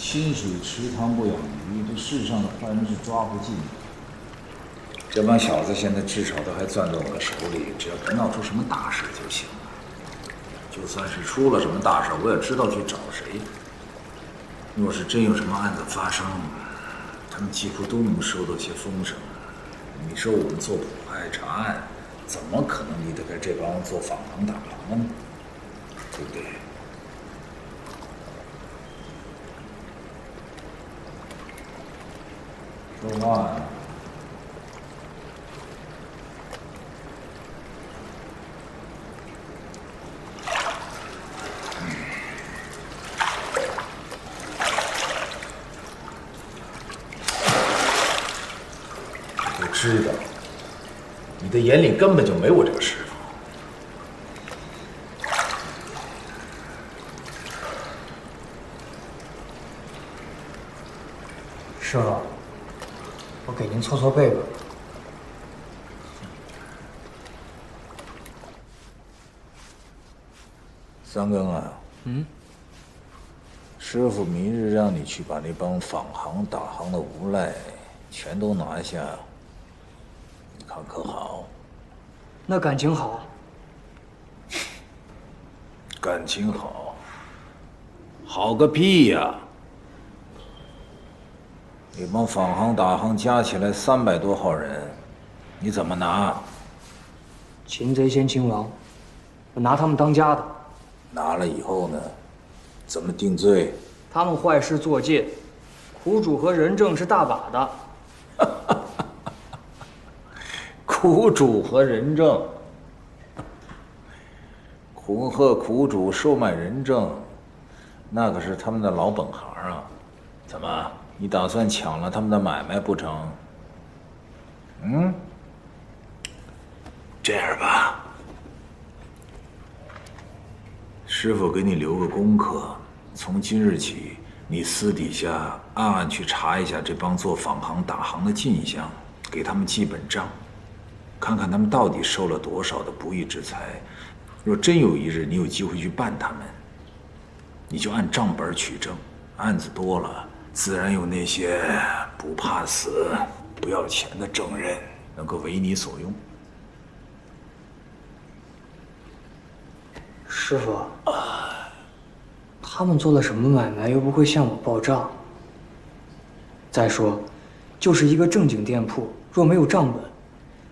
清水池塘不养鱼，这世上的坏人是抓不尽的。这帮小子现在至少都还攥在我的手里，只要别闹出什么大事就行了。就算是出了什么大事，我也知道去找谁。若是真有什么案子发生，他们几乎都能收到些风声。你说我们做捕快查案，怎么可能离得开这帮做访行打行的呢？对不对？说话呀！我知道，你的眼里根本就没我这个师傅。师傅，我给您搓搓背吧。三更啊，师傅明日让你去把那帮访行打行的无赖全都拿下，你看可好？那感情好？感情好？好个屁呀！那帮访行打行加起来300多号人，你怎么拿？擒贼先擒王，我拿他们当家的。拿了以后呢，怎么定罪？他们坏事做尽，苦主和人证是大把的。苦主和人证，恐吓苦主售卖人证，那可是他们的老本行啊！怎么，你打算抢了他们的买卖不成？这样吧，师傅给你留个功课，从今日起，你私底下暗暗去查一下这帮做访行打行的进项，给他们记本账，看看他们到底收了多少的不义之财。若真有一日你有机会去办他们，你就按账本取证，案子多了，自然有那些不怕死、不要钱的证人能够为你所用。师傅，他们做了什么买卖，又不会向我报账？再说，就是一个正经店铺，若没有账本，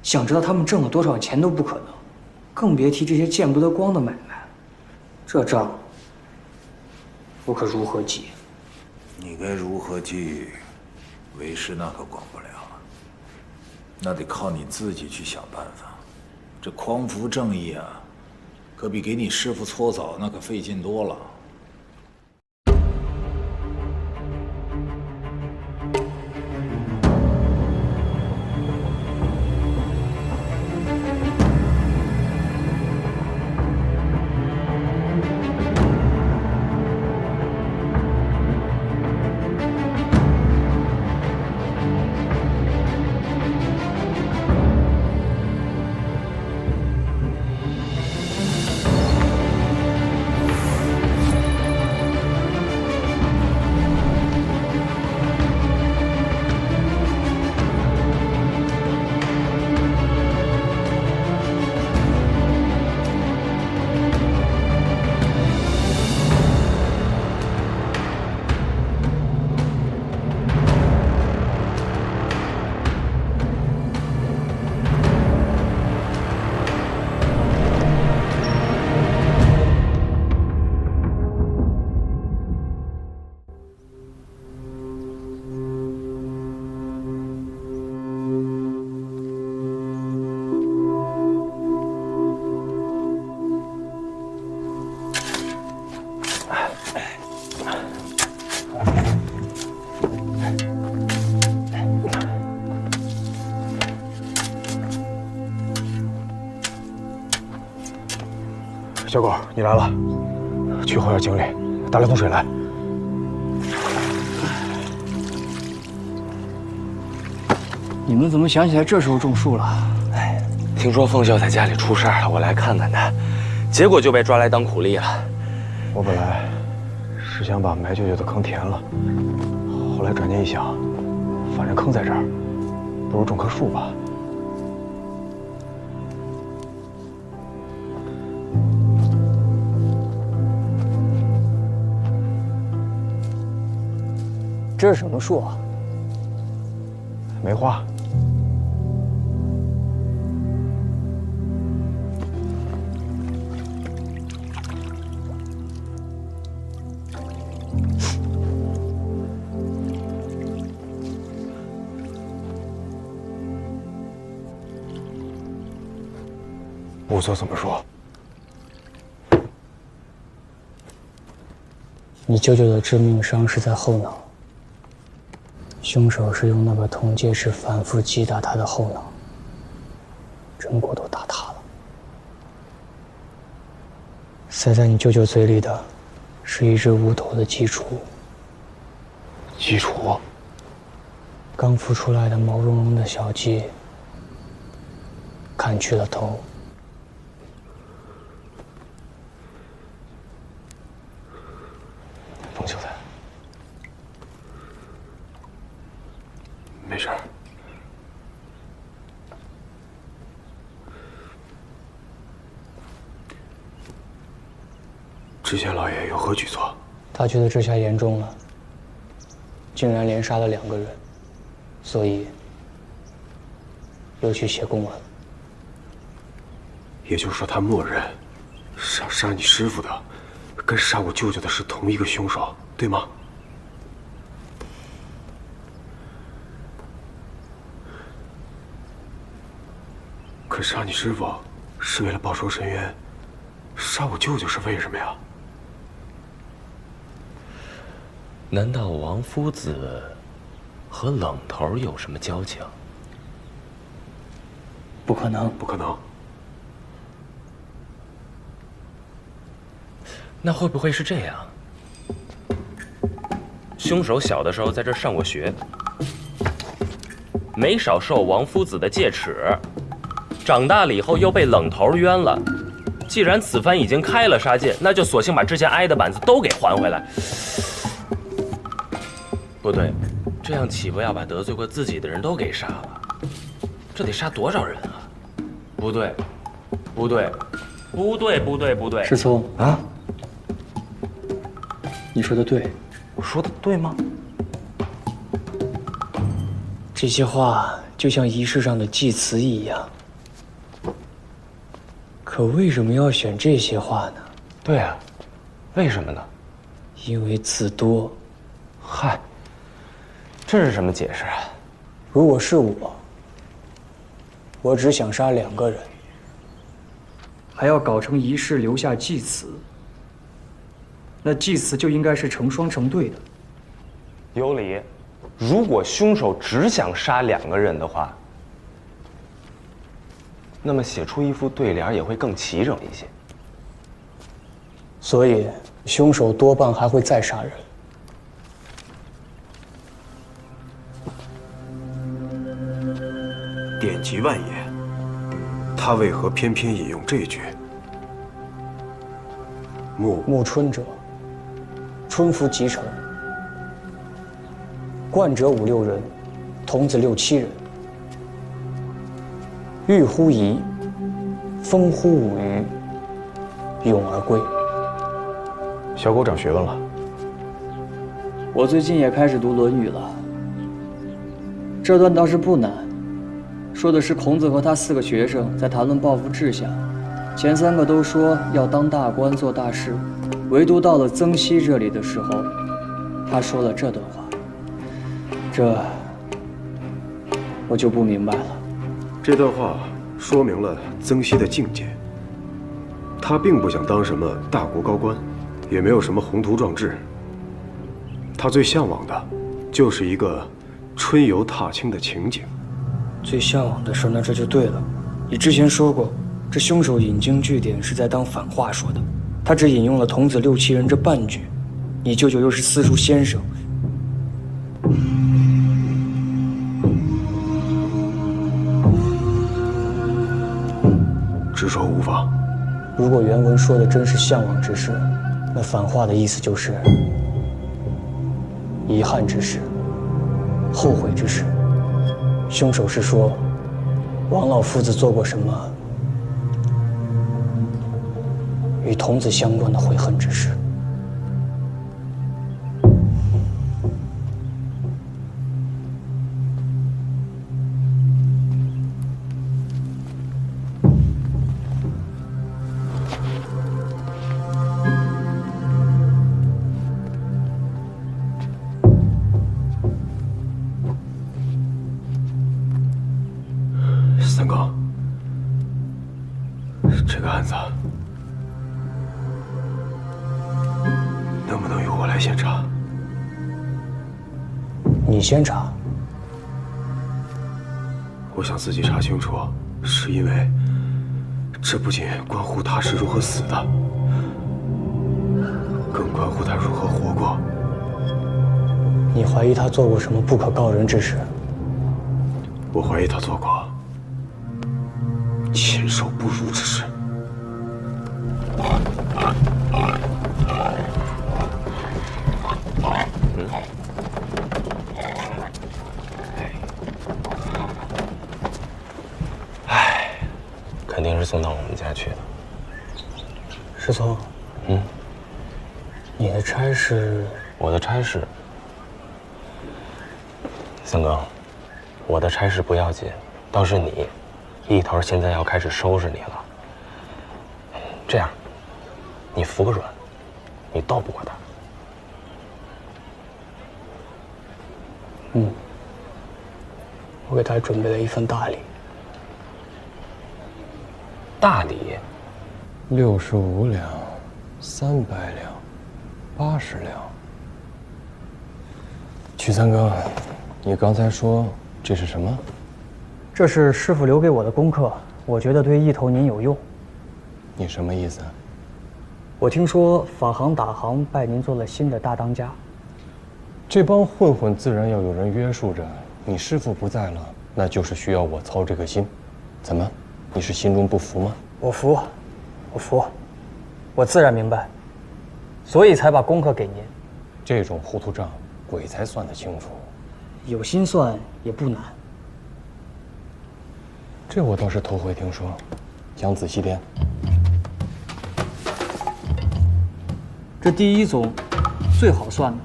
想知道他们挣了多少钱都不可能，更别提这些见不得光的买卖了。这账，我可如何记？你该如何记，为师那可管不了，那得靠你自己去想办法。这匡扶正义啊，可比给你师傅搓澡那可费劲多了。小狗，你来了，去后院井里打2桶水来。你们怎么想起来这时候种树了？哎，听说凤秀在家里出事了，我来看看他，结果就被抓来当苦力了。我本来是想把埋舅舅的坑填了，后来转念一想，反正坑在这儿，不如种棵树吧。这是什么树啊？梅花。仵作怎么说？你舅舅的致命伤是在后脑，凶手是用那个铜戒指反复击打他的后脑，针骨都打塌了。塞在你舅舅嘴里的，是一只无头的鸡雏。鸡雏？刚孵出来的毛茸茸的小鸡，砍去了头。冯秀才，没事儿。知县老爷有何举措？他觉得这下严重了，竟然连杀了2个人，所以又去写公文。也就是说，他默认杀你师傅的，跟杀我舅舅的是同一个凶手，对吗？可杀你师傅是为了报仇伸冤，杀我舅舅是为什么呀？难道王夫子和冷头有什么交情？不可能，不可能。那会不会是这样？凶手小的时候在这儿上过学，没少受王夫子的戒尺，长大了以后又被冷头冤了。既然此番已经开了杀戒，那就索性把之前挨的板子都给还回来。不对，这样岂不要把得罪过自己的人都给杀了？这得杀多少人啊？不对，不对，不对，不对，不对！师聪啊，你说的对，我说的对吗？这些话就像仪式上的祭词一样。可为什么要选这些话呢？对啊，为什么呢？因为字多。嗨，这是什么解释啊？如果是我只想杀2个人，还要搞成仪式留下祭词，那祭词就应该是成双成对的。有理。如果凶手只想杀2个人的话，那么写出一副对联也会更齐整一些。所以，凶手多半还会再杀人。典籍万言，他为何偏偏引用这句？暮春者，春服即成。冠者5、6人，童子6、7人。欲乎夷，风乎舞鱼，咏而归。小狗长学问了。我最近也开始读《论语》了。这段倒是不难，说的是孔子和他4个学生在谈论抱负志向，前3个都说要当大官做大事，唯独到了曾皙这里的时候，他说了这段话。这我就不明白了。这段话说明了曾皙的境界。他并不想当什么大国高官，也没有什么宏图壮志。他最向往的，就是一个春游踏青的情景。最向往的事，那这就对了。你之前说过，这凶手引经据典是在当反话说的，他只引用了童子6、7人这半句。你舅舅又是私塾先生。直说无妨。如果原文说的真是向往之事，那反话的意思就是遗憾之事，后悔之事。凶手是说，王老夫子做过什么与童子相关的悔恨之事。三哥，这个案子能不能由我来先查？你先查。我想自己查清楚，是因为这不仅关乎他是如何死的，更关乎他如何活过。你怀疑他做过什么不可告人之事？我怀疑他做过禽兽不如之事。肯定是送到我们家去的。师聪，你的差事？我的差事，三哥，我的差事不要紧，倒是你，一头现在要开始收拾你了。这样，你服个软，你斗不过他。我给他准备了一份大礼。大礼65两，300两，80两。曲三哥，你刚才说这是什么？这是师傅留给我的功课，我觉得对一头您有用。你什么意思？我听说法行打行拜您做了新的大当家。这帮混混自然要有人约束着。你师傅不在了，那就是需要我操这个心。怎么，你是心中不服吗？我服，我服，我自然明白，所以才把功课给您。这种糊涂账，鬼才算得清楚。有心算也不难。这我倒是头回听说，讲仔细点。这第一宗，最好算的，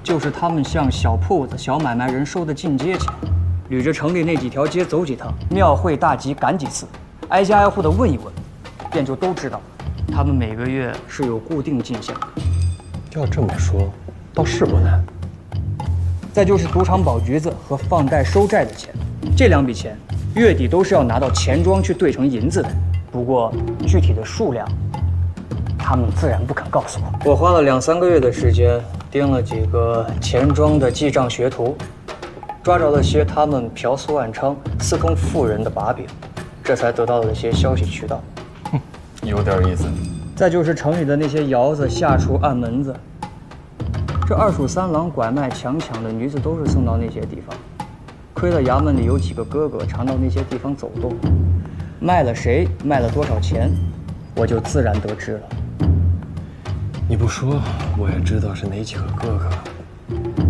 就是他们向小铺子、小买卖人收的进阶钱，捋着城里那几条街走几趟，庙会大集赶几次，挨家挨户的问一问，便就都知道，他们每个月是有固定进项的。要这么说，倒是不难。再就是赌场保橘子和放贷收债的钱，这2笔钱月底都是要拿到钱庄去兑成银子的。不过具体的数量，他们自然不肯告诉我。我花了2、3个月的时间，盯了几个钱庄的记账学徒，抓着了些他们嫖宿暗娼、私通妇人的把柄，这才得到了些消息渠道。有点意思。再就是城里的那些窑子、下厨、暗门子，这2鼠3郎拐卖强抢的女子都是送到那些地方。亏了衙门里有几个哥哥常到那些地方走动，卖了谁，卖了多少钱，我就自然得知了。你不说，我也知道是哪几个哥哥。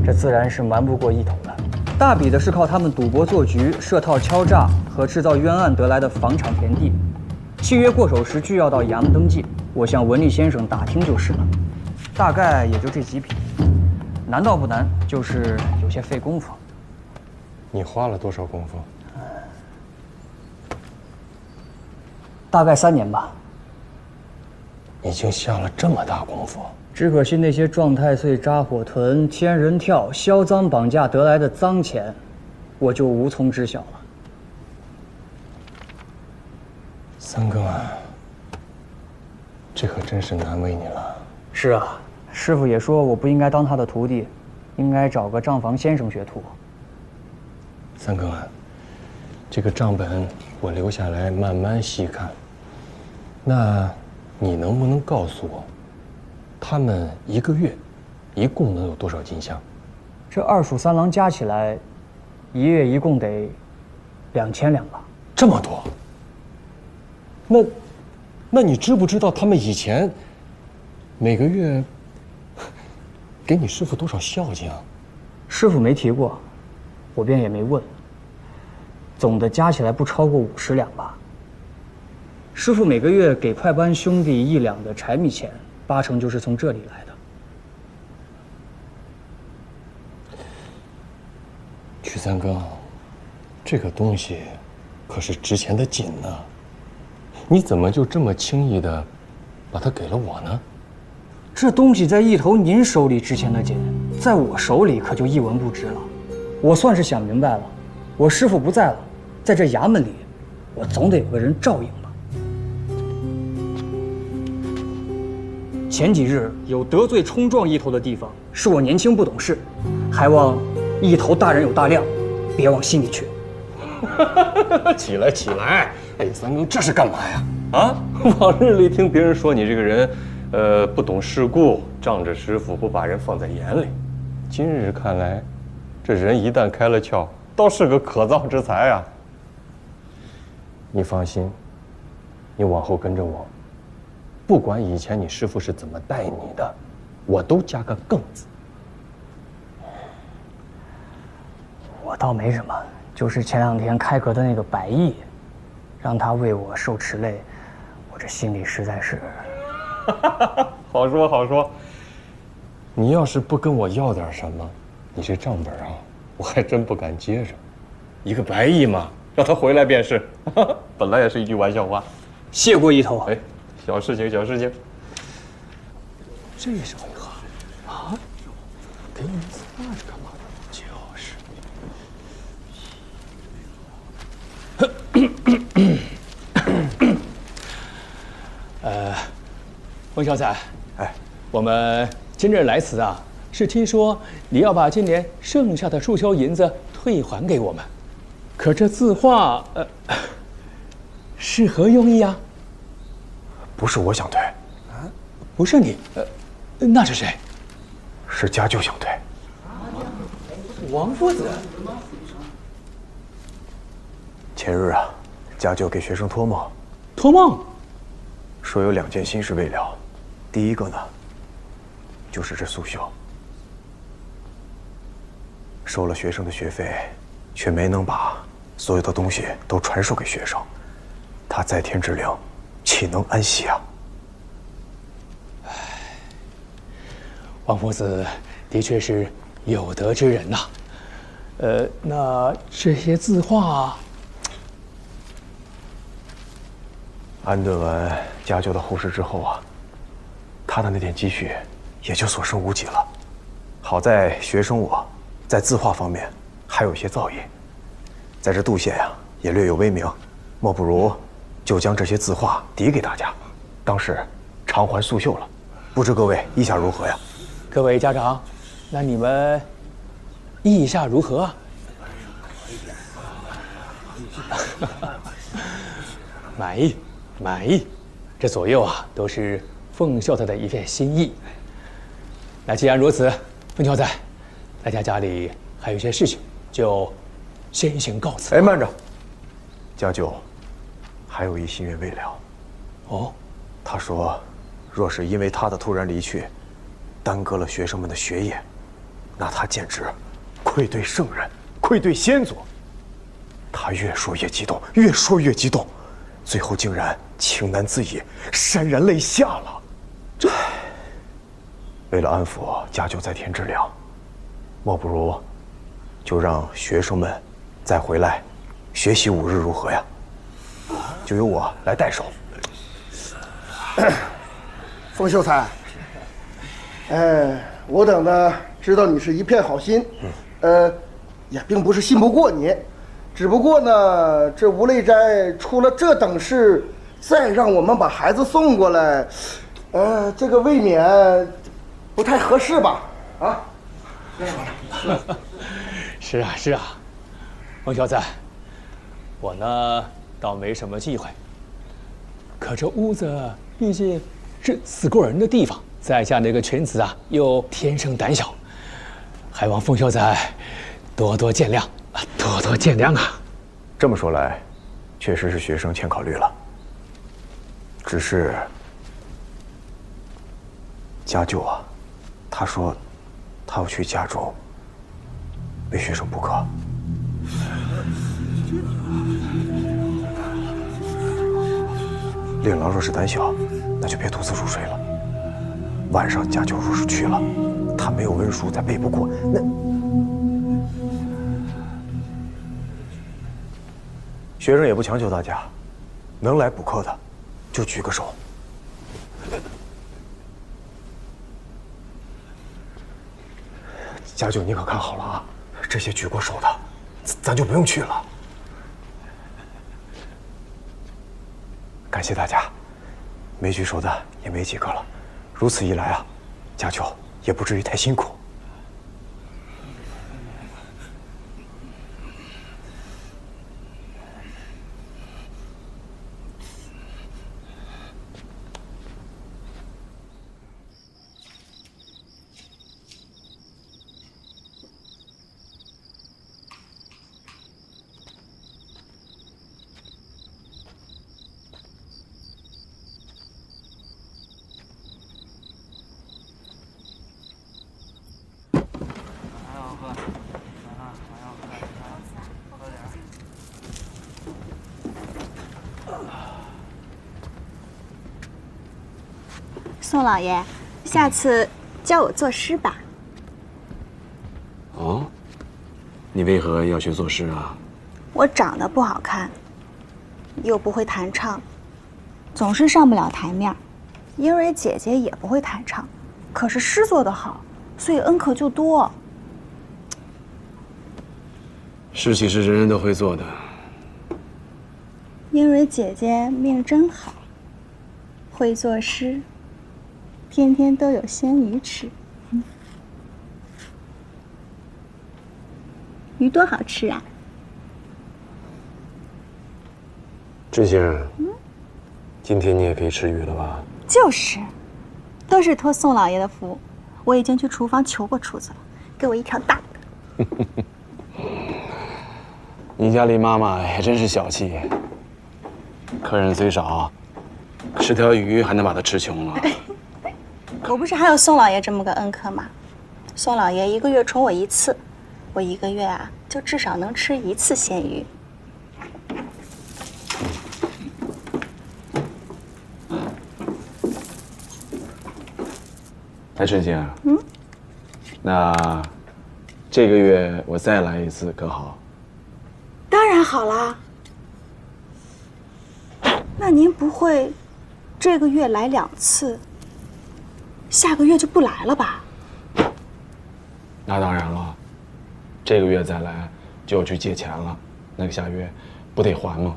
这自然是瞒不过一头的。大笔的是靠他们赌博做局、设套敲诈和制造冤案得来的房产田地。契约过手时，俱要到衙门登记，我向文丽先生打听就是了。大概也就这几笔，难倒不难，就是有些费功夫。你花了多少功夫？大概3年吧。已经下了这么大功夫。只可惜那些撞太岁、扎火屯、天人跳、销赃绑架得来的赃钱，我就无从知晓了。三哥啊，这可真是难为你了。是啊，师傅也说我不应该当他的徒弟，应该找个账房先生学徒。三哥啊，这个账本我留下来慢慢细看。那你能不能告诉我，他们1个月一共能有多少进项？这2鼠3郎加起来，一月一共得2000两吧。这么多？那你知不知道他们以前每个月给你师傅多少孝敬啊？师傅没提过，我便也没问。总的加起来不超过50两吧。师傅每个月给快班兄弟1两的柴米钱，8成就是从这里来的。曲三哥，这个东西可是值钱的紧呢，你怎么就这么轻易的把它给了我呢？这东西在一头您手里值钱的紧，在我手里可就一文不值了。我算是想明白了，我师傅不在了，在这衙门里，我总得有个人照应吧。前几日有得罪冲撞一头的地方，是我年轻不懂事，还望一头大人有大量，别往心里去。起来起来！哎，三更这是干嘛呀？啊，往日里听别人说你这个人，不懂世故，仗着师傅不把人放在眼里。今日看来，这人一旦开了窍，倒是个可造之材啊。你放心，你往后跟着我，不管以前你师傅是怎么待你的，我都加个更字。我倒没什么，就是前2天开阁的那个白毅，让他为我受持累，我这心里实在是……好说好说。你要是不跟我要点什么，你这账本啊，我还真不敢接着。一个白毅嘛，让他回来便是。本来也是一句玩笑话。谢过一头。哎，小事情小事情。这是为何啊？给你擦是干嘛的？翁小彩，哎，我们今日来此啊，是听说你要把今年剩下的数秋银子退还给我们，可这字画，是何用意啊？不是我想退，啊，不是你，那是谁？是家舅想退。王夫子。前日啊，家舅给学生托梦，托梦，说有2件心事未了。第一个呢，就是这苏绣，收了学生的学费，却没能把所有的东西都传授给学生，他在天之灵，岂能安息啊？唉，王夫子的确是有德之人呐。那这些字画，安顿完家舅的后事之后啊，他的那点积蓄也就所剩无几了。好在学生我在字画方面还有些造诣，在这杜县呀也略有威名，莫不如就将这些字画抵给大家，当是偿还素绣了。不知各位意下如何呀？各位家长，那你们意下如何啊？满意，满意。这左右啊都是凤秀才的一片心意。那既然如此，凤秀才，大家家里还有一些事情，就先行告辞。哎，慢着，家舅还有一心愿未了。哦，他说，若是因为他的突然离去，耽搁了学生们的学业，那他简直愧对圣人，愧对先祖。他越说越激动，越说越激动，最后竟然情难自已，潸然泪下了。这，为了安抚家舅在天之灵，莫不如就让学生们再回来学习5日如何呀？就由我来代手。冯秀才，我等呢知道你是一片好心，也并不是信不过你，只不过呢，这吴擂斋出了这等事，再让我们把孩子送过来，这个未免不太合适吧？啊？是啊，是啊，翁小仔，我呢倒没什么忌讳，可这屋子毕竟是死过人的地方，在下那个犬子啊又天生胆小，还望凤小仔多多见谅，多多见谅啊！这么说来，确实是学生欠考虑了。只是家舅啊，他说他要去家中没学成不可。令郎若是胆小，那就别独自入睡了。晚上家舅若是去了，他没有文书，再背不过，那……学生也不强求大家，能来补课的就举个手。家舅，你可看好了啊！这些举过手的，咱就不用去了。感谢大家，没举手的也没几个了。如此一来啊，家舅也不至于太辛苦。宋老爷，下次教我作诗吧。哦，你为何要学作诗啊？我长得不好看，又不会弹唱，总是上不了台面。英蕊姐姐也不会弹唱，可是诗做得好，所以恩客就多。诗岂是人人都会做的？英蕊姐姐命真好，会作诗。天天都有鲜鱼吃，鱼多好吃啊！甄先生，今天你也可以吃鱼了吧？就是，都是托宋老爷的福，我已经去厨房求过厨子了，给我一条大的。你家李妈妈也真是小气，客人虽少，吃条鱼还能把它吃穷了。我不是还有宋老爷这么个恩客吗？宋老爷1个月宠我1次，我1个月啊就至少能吃1次鲜鱼。哎，陈先生，那这个月我再来1次可好？当然好啦。那您不会这个月来2次？下个月就不来了吧？那当然了，这个月再来就要去借钱了，那个下月不得还吗？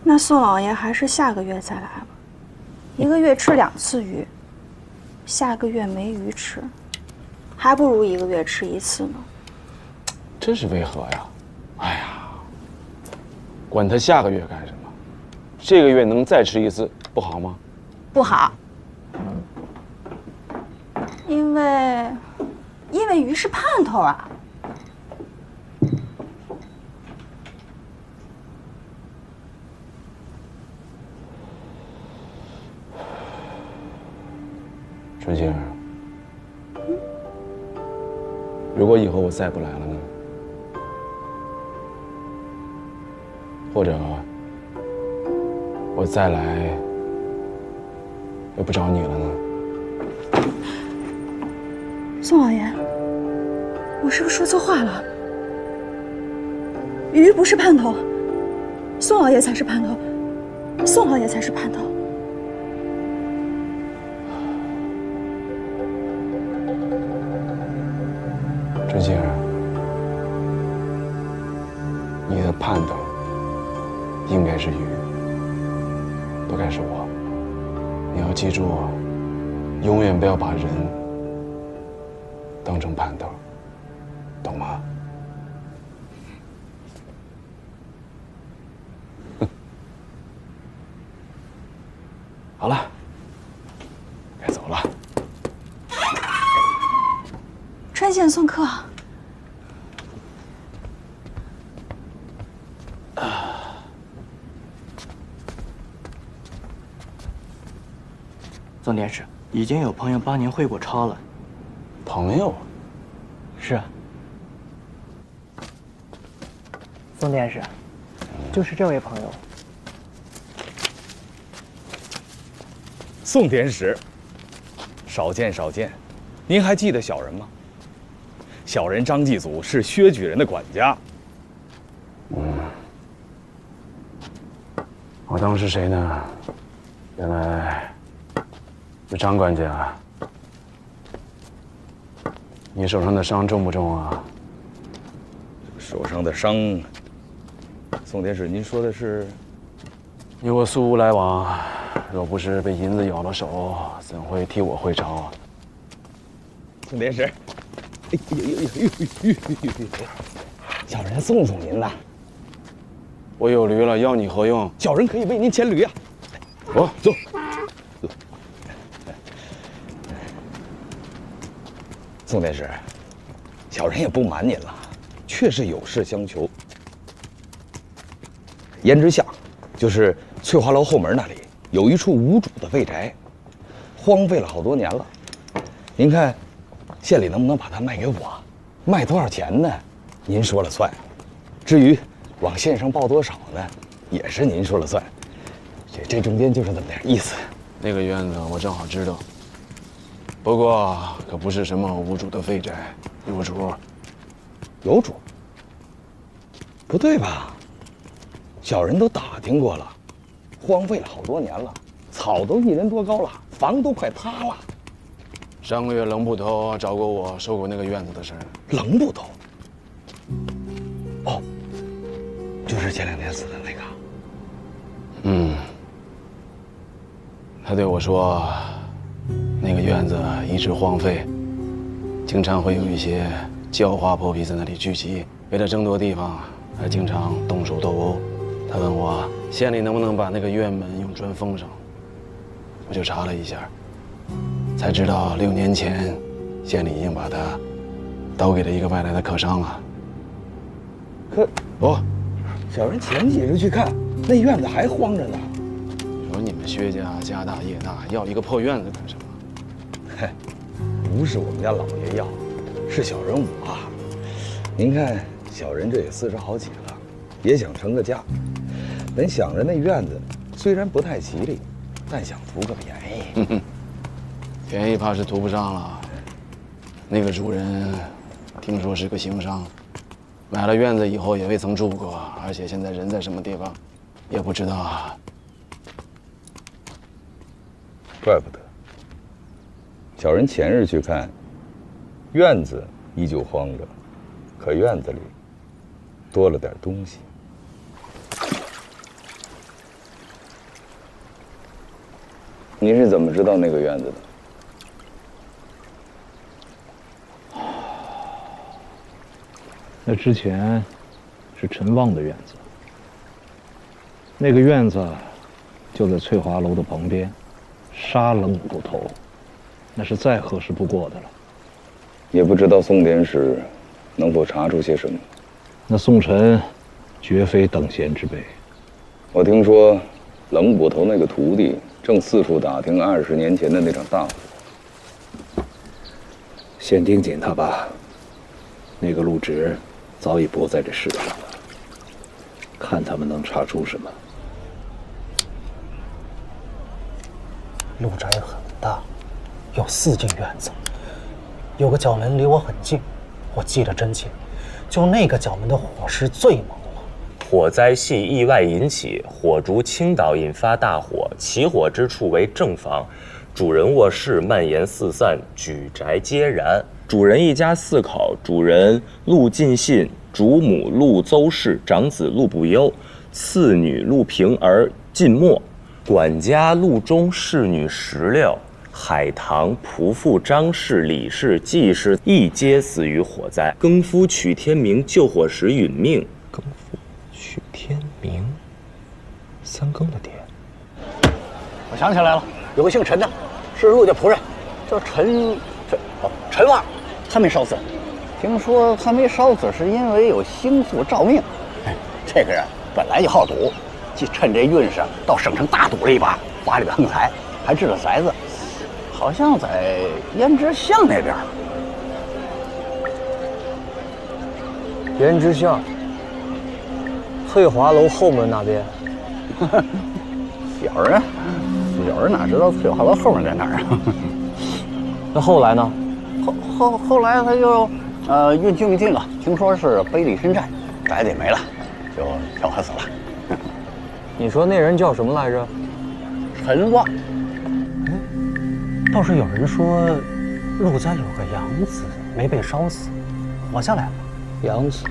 那宋老爷还是下个月再来吧。1个月吃2次鱼，下个月没鱼吃，还不如1个月吃1次呢。真是为何呀？哎呀，管他下个月干什么？这个月能再吃1次，不好吗？不好，因为鱼是盼头啊。春星儿，如果以后我再不来了呢？或者我再来又不找你了呢？宋老爷，我是不是说错话了？鱼不是盼头，宋老爷才是盼头，宋老爷才是盼头。春星儿，你的盼头应该是鱼，不该是我。你要记住，永远不要把人当成盼头，懂吗？好了，该走了。春县送客。宋殿试，已经有朋友帮您会过抄了，朋友？是啊，宋殿试，就是这位朋友。宋典史，少见少见。您还记得小人吗？小人张继祖是薛举人的管家。我当是谁呢？原来是张管家。你手上的伤重不重啊？手上的伤，宋典史，您说的是？与我素无来往，若不是被银子咬了手，怎会替我会招啊？宋典史，哎呦，小人送您的。我有驴了，要你何用？小人可以为您牵驴啊！哦，走。宋典史，小人也不瞒您了，确实有事相求。胭脂巷，就是翠华楼后门那里有一处无主的废宅，荒废了好多年了。您看，县里能不能把它卖给我？卖多少钱呢？您说了算。至于往县上报多少呢，也是您说了算。这中间就是这么点意思。那个院子我正好知道，不过可不是什么无主的废宅，有主。有主？不对吧？小人都打听过了，荒废了好多年了，草都1人多高了，房都快塌了。上个月冷捕头找过我，说过那个院子的事儿。冷捕头？哦，就是前2天死的那个。他对我说，那个院子一直荒废，经常会有一些叫花泼皮在那里聚集，为了争夺地方，还经常动手斗殴。他问我县里能不能把那个院门用砖封上，我就查了一下，才知道6年前县里已经把它都给了一个外来的客商了。小人前几日去看，那院子还荒着呢。说你们薛家家大业大，要一个破院子干什么？嘿，不是我们家老爷要，是小人我。您看，小人这也40好几了，也想成个家。本想着那院子虽然不太吉利，但想图个便宜。便宜怕是图不上了。那个主人听说是个行商，买了院子以后也未曾住过，而且现在人在什么地方也不知道。怪不得。小人前日去看，院子依旧荒着，可院子里多了点东西。您是怎么知道那个院子的？那之前是陈旺的院子，那个院子就在翠华楼的旁边，杀冷捕头，那是再合适不过的了。也不知道宋典史能否查出些什么。那宋晨绝非等闲之辈。我听说，冷捕头那个徒弟正四处打听20年前的那场大火。先盯紧他吧，那个陆直早已不在这世上了，看他们能查出什么。陆宅很大，有4进院子，有个角门离我很近，我记得真切。就那个角门的火势最猛了。火灾系意外引起，火烛倾倒引发大火，起火之处为正房，主人卧室蔓延四散，举宅皆燃。主人一家4口，主人陆进信，主母陆邹氏，长子陆不忧，次女陆平儿晋末，管家陆中，侍女16。海棠、仆妇张氏、李氏、季氏亦皆死于火灾。更夫曲天明救火时殒命。更夫曲天明，3更的爹。我想起来了，有个姓陈的，是陆家仆人，叫陈旺，他没烧死。听说他没烧死是因为有星宿照命。这个人本来就好赌，就趁这运势到省城大赌了一把，发了个横财，还掷了骰子。好像在胭脂巷那边。袁之巷，翠华楼后门那边。小人哪知道翠华楼后面在哪儿啊？那后来呢？后来他就运救命进了，听说是背离深战，白的也没了，就跳河死了。你说那人叫什么来着？陈旺。倒是有人说，陆家有个养子没被烧死，活下来了。养子。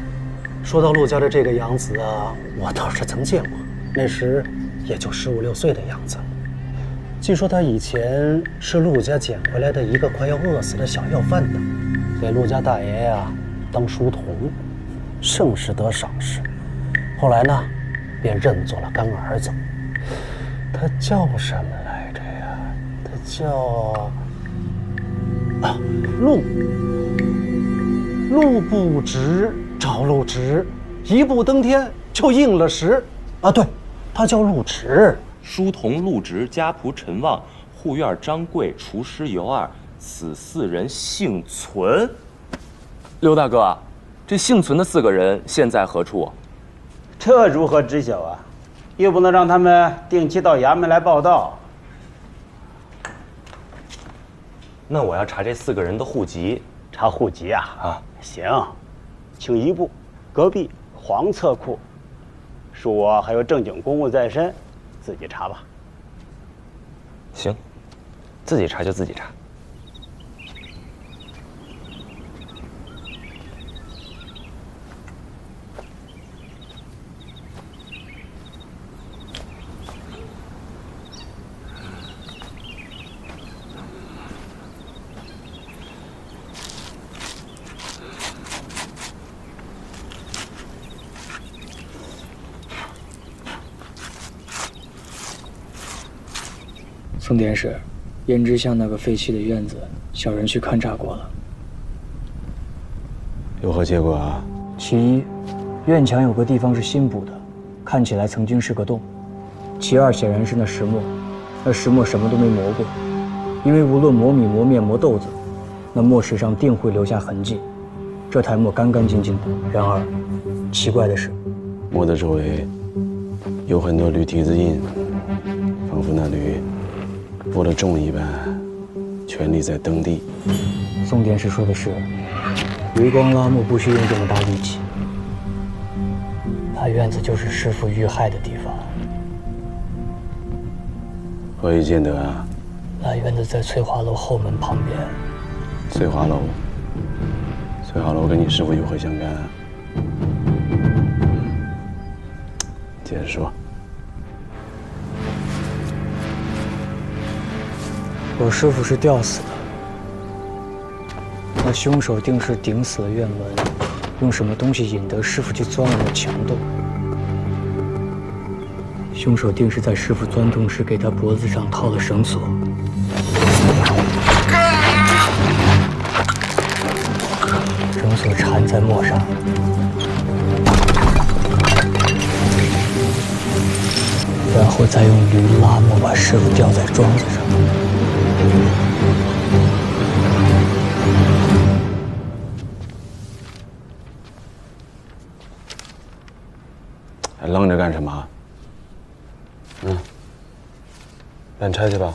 说到陆家的这个养子啊，我倒是曾见过，那时也就15、16岁的样子。据说他以前是陆家捡回来的一个快要饿死的小要饭的，给陆家大爷呀当书童，甚是得赏识。后来呢，便认作了干儿子。他叫什么来着呀？他叫陆不直找陆直，一步登天就应了时。啊，对，他叫陆直。书童陆直，家仆陈旺，护院张贵，厨师尤二，此4人幸存。刘大哥，这幸存的4个人现在何处？这如何知晓啊？又不能让他们定期到衙门来报到。那我要查这4个人的户籍。查户籍啊？啊，行，请移步隔壁黄册库，恕我还有正经公务在身，自己查吧。行，自己查就自己查。宋典史，胭脂巷那个废弃的院子，小人去勘察过了。有何结果啊？其一，院墙有个地方是新补的，看起来曾经是个洞；其二，显然是那石磨，那石磨什么都没磨过，因为无论磨米、磨面、磨豆子，那磨石上定会留下痕迹。这台磨干干净净的，然而奇怪的是，磨的周围有很多铝蹄子印，仿佛那铝负了重一般，全力在蹬地。宋典史说的是，余光拉磨不需用这么大力气。那院子就是师傅遇害的地方。何以见得啊？那院子在翠华楼后门旁边。翠华楼，翠华楼跟你师傅有何相干啊？接着说。我师傅是吊死的，那凶手定是顶死了院门，用什么东西引得师傅去钻了那墙洞。凶手定是在师傅钻洞时给他脖子上套了绳索。绳索缠在磨上，然后再用驴拉磨把师傅吊在桩子上。还愣着干什么？办差去吧。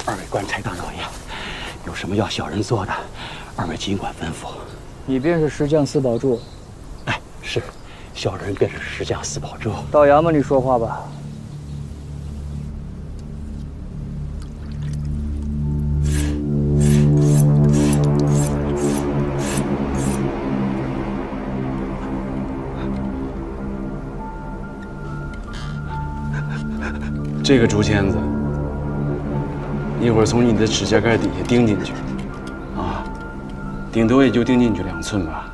二位官差大老爷，有什么要小人做的，二位尽管吩咐。你便是石匠司宝柱？哎，是，小人便是石匠司宝柱。到衙门里说话吧。这个竹签子，一会儿从你的指甲盖底下钉进去，啊，顶多也就钉进去2寸吧，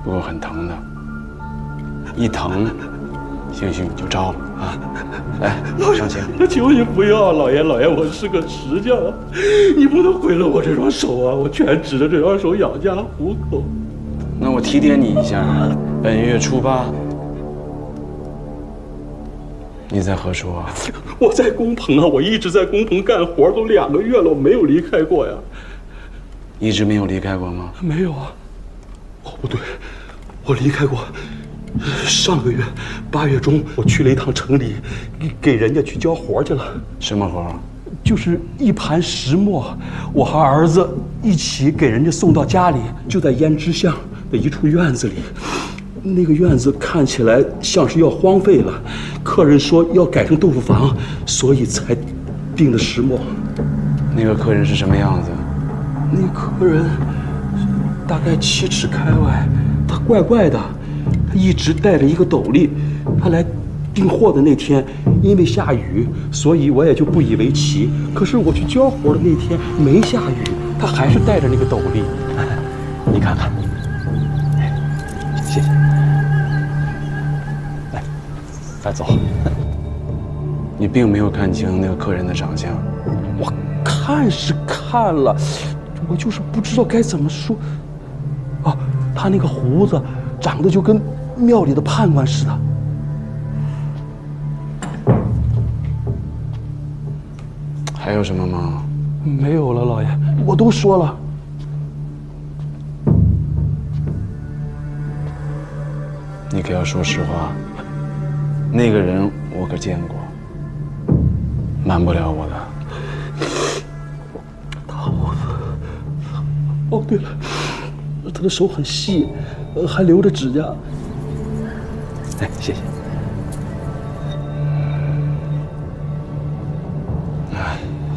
不过很疼的，一疼，兴许你就着了啊！来，上刑。求你不要，老爷，我是个石匠，你不能毁了我这双手啊！我全指着这双手养家糊口。那我提点你一下，本月初8，你在何处啊？我在工棚啊，我一直在工棚干活，都2个月了，我没有离开过呀。一直没有离开过吗？没有啊。哦，不对，我离开过。上个月8月中，我去了一趟城里，给人家去交活去了。什么活？就是一盘石磨，我和儿子一起给人家送到家里，就在胭脂巷的一处院子里。那个院子看起来像是要荒废了，客人说要改成豆腐房，所以才订的石磨。那个客人是什么样子？那客人大概7尺开外，他怪怪的，他一直戴着一个斗笠。他来订货的那天，因为下雨，所以我也就不以为奇。可是我去交活的那天没下雨，他还是戴着那个斗笠。你看看，谢谢。来，走。你并没有看清那个客人的长相。我看是看了，我就是不知道该怎么说。啊，他那个胡子长得就跟庙里的判官似的。还有什么吗？没有了，老爷，我都说了。你可要说实话。那个人我可见过，瞒不了我的。大胡子。哦，对了，他的手很细，还留着指甲。哎，谢谢。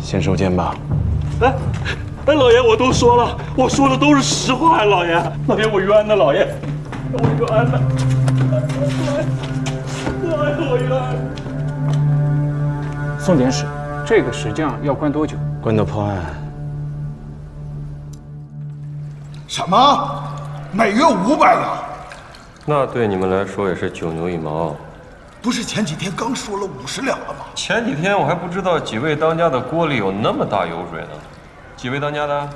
先收监吧。哎，老爷，我都说了，我说的都是实话呀，老爷，我冤的，老爷，我冤的，老爷，我冤。宋典史，这个石匠要关多久？关到破案。什么？每月500两？那对你们来说也是9牛1毛。不是前几天刚说了50两了吗？前几天我还不知道几位当家的锅里有那么大油水呢。几位当家的？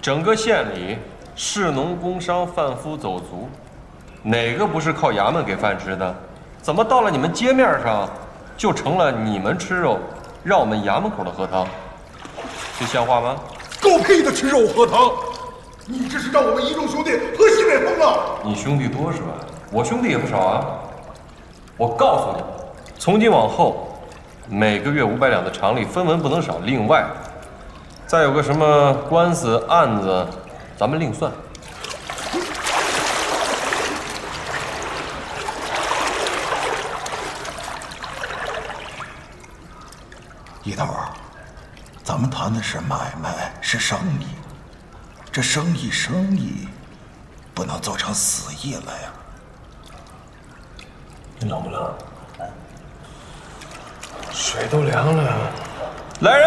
整个县里，士农工商贩夫走卒，哪个不是靠衙门给饭吃的？怎么到了你们街面上，就成了你们吃肉，让我们衙门口的喝汤？这像话吗？狗屁的吃肉喝汤！你这是让我们一众兄弟喝西北风啊！你兄弟多是吧？我兄弟也不少啊。我告诉你，从今往后，每个月500两的常例分文不能少。另外，再有个什么官司案子，咱们另算。一豆儿，咱们谈的是买卖，是生意，这生意不能做成死意了呀。你冷不冷？水都凉了。来人，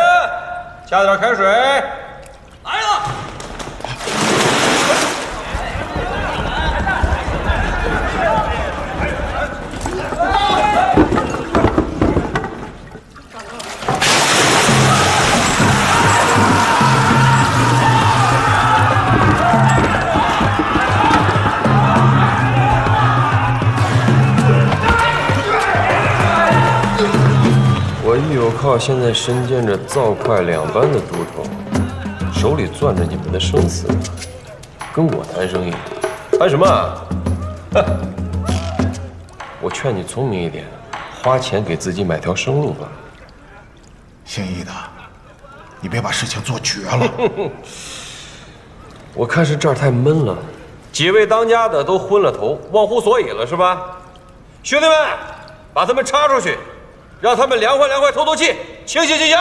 加点开水。来了。我一有靠现在身兼着灶快2班的都头，手里攥着你们的生死，跟我谈生意，谈什么啊？哼！我劝你聪明一点，花钱给自己买条生路吧。姓易的，你别把事情做绝了。我看是这儿太闷了，几位当家的都昏了头，忘乎所以了，是吧？兄弟们，把他们插出去。让他们凉快凉快，透透气，清醒清醒。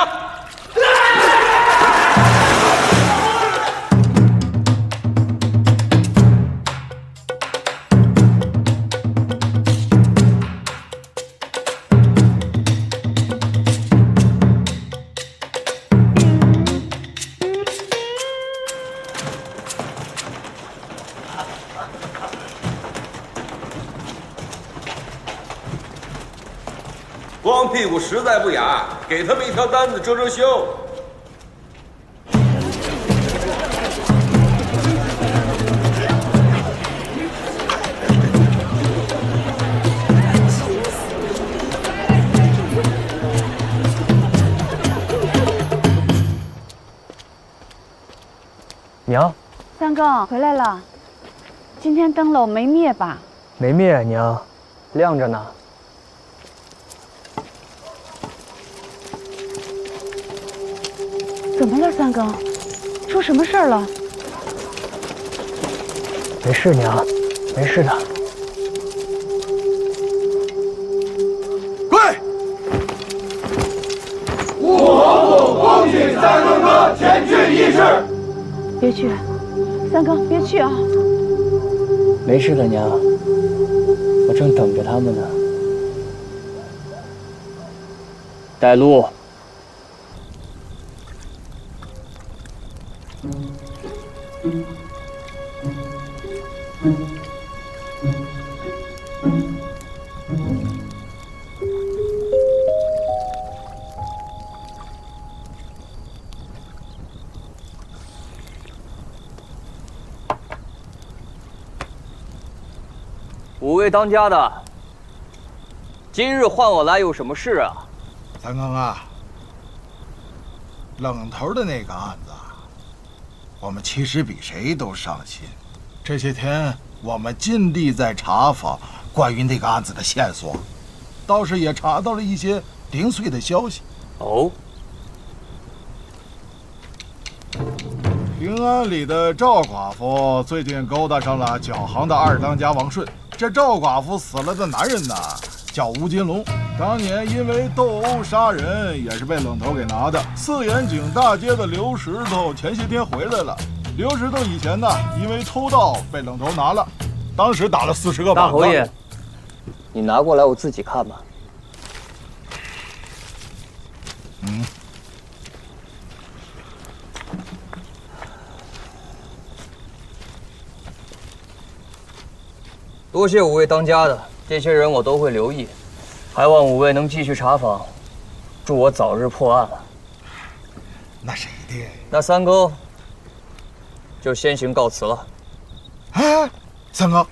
屁股实在不雅，给他们一条单子遮遮羞。娘，三更回来了，今天灯笼没灭吧？没灭，娘，亮着呢。怎么了，三更？出什么事儿了？没事，娘，没事的。跪！吾皇父恭请三更哥前去议事。别去，三更，别去啊！没事的，娘，我正等着他们呢。带路。五位当家的，今日唤我来有什么事啊？三更啊，冷头的那个案子，我们其实比谁都上心。这些天我们尽力在查访关于那个案子的线索，倒是也查到了一些零碎的消息。哦，平安里的赵寡妇最近勾搭上了脚行的二当家王顺。这赵寡妇死了的男人呢，叫吴金龙，当年因为斗殴杀人，也是被冷头给拿的。四眼井大街的刘石头前些天回来了。刘石头以前呢，因为偷盗被冷头拿了，当时打了40个板子。大侯爷，你拿过来我自己看吧。多谢五位当家的，这些人我都会留意，还望五位能继续查访，祝我早日破案。那是一定。那三更就先行告辞了。哎，三更，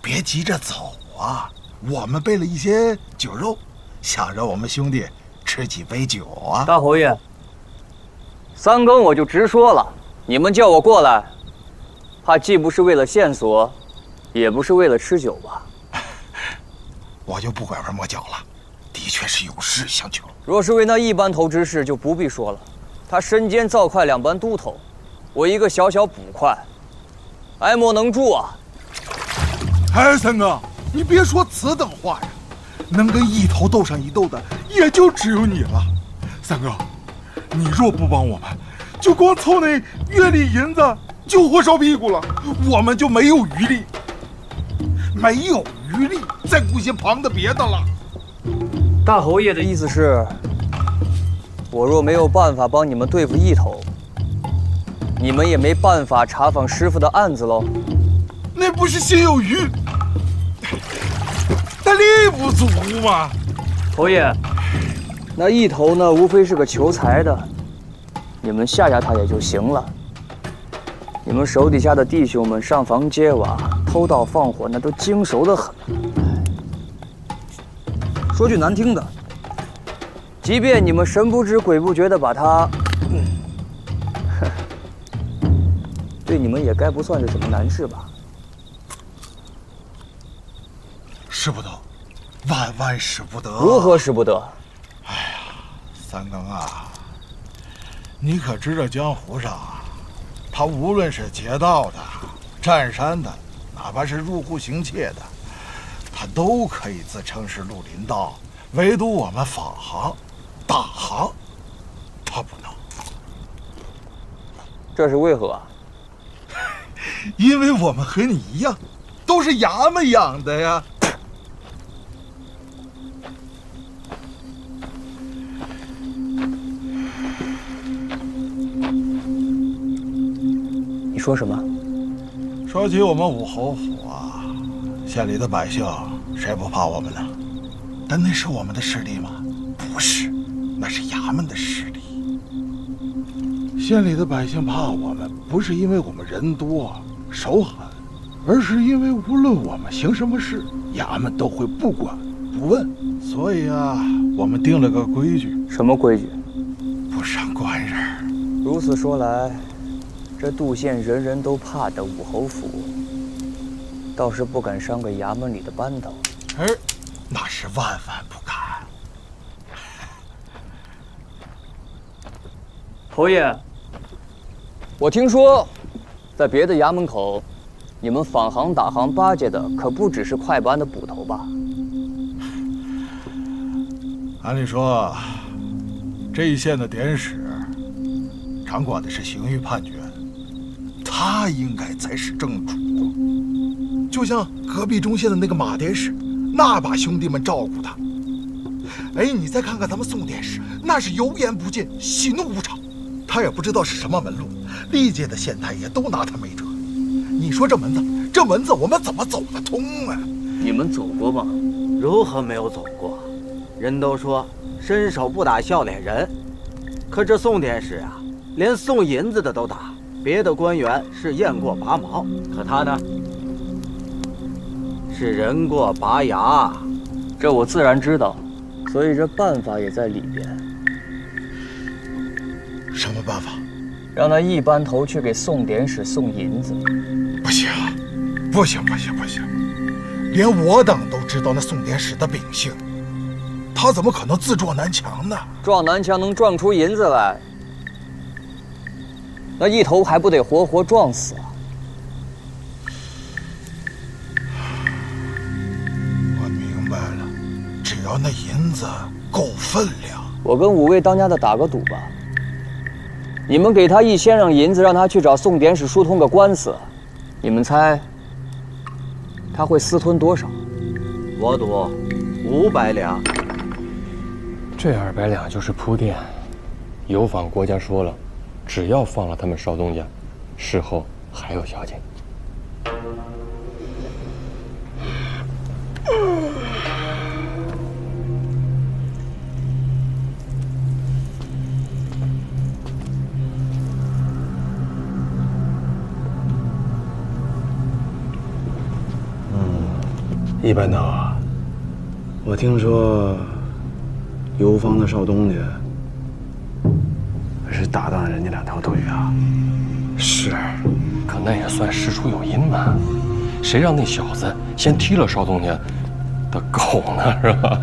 别急着走啊！我们备了一些酒肉，想让我们兄弟吃几杯酒啊！大侯爷，三更我就直说了，你们叫我过来，怕既不是为了线索，也不是为了吃酒吧？我就不拐弯抹角了，的确是有事相求。若是为那一班头之事，就不必说了。他身兼造快2班都头，我一个小小捕快，爱莫能助啊！哎，三哥，你别说此等话呀！能跟一头斗上一斗的，也就只有你了。三哥，你若不帮我们，就光凑那月例银子就活烧屁股了，我们就没有余力，再顾些旁的别的了。大侯爷的意思是，我若没有办法帮你们对付一头，你们也没办法查访师傅的案子喽？那不是心有余，但力不足嘛。侯爷，那一头呢，无非是个求财的，你们吓吓他也就行了。你们手底下的弟兄们上房揭瓦、偷盗放火，那都精熟得很。说句难听的，即便你们神不知鬼不觉地把他，对你们也该不算是什么难事吧？使不得，万万使不得！如何使不得？哎呀，三更啊，你可知道江湖上啊，他无论是劫道的、占山的，哪怕是入户行窃的，他都可以自称是绿林道，唯独我们法行、大行，他不能。这是为何啊？因为我们和你一样，都是衙门养的呀。你说什么？说起我们武侯府啊，县里的百姓谁不怕我们呢？但那是我们的势力吗？不是，那是衙门的势力。县里的百姓怕我们，不是因为我们人多手狠，而是因为无论我们行什么事，衙门都会不管不问。所以啊，我们定了个规矩。什么规矩？不伤官人。如此说来，这杜县人人都怕的武侯府，倒是不敢伤个衙门里的班头。那是万万不敢。侯爷，我听说，在别的衙门口，你们访行打行巴结的可不只是快班的捕头吧？按理说，这一县的典史掌管的是刑狱判决，他应该才是正主。就像隔壁中县的那个马典史，那把兄弟们照顾他。你再看看咱们宋典史，那是油盐不进，喜怒无常。他也不知道是什么门路，历届的县太爷都拿他没辙。你说这门子我们怎么走得通啊？你们走过吗？如何没有走过？人都说伸手不打笑脸人，可这宋典史啊，连送银子的都打。别的官员是雁过拔毛，可他呢，是人过拔牙。这我自然知道，所以这办法也在里边。什么办法？让那一班头去给宋典史送银子。不行，不行！连我等都知道那宋典史的秉性，他怎么可能自撞南墙呢？撞南墙能撞出银子来，那一头还不得活活撞死啊！我明白了，只要那银子够分量，我跟5位当家的打个赌吧。你们给他1000两银子，让他去找宋典史疏通个官司，你们猜他会私吞多少？我赌500两。这200两就是铺垫。有访国家说了，只要放了他们少东家，事后还有小姐。一班头啊，我听说游方的少东家是打断了人家2条腿啊。是，可那也算事出有因嘛。谁让那小子先踢了少东家的狗呢，是吧？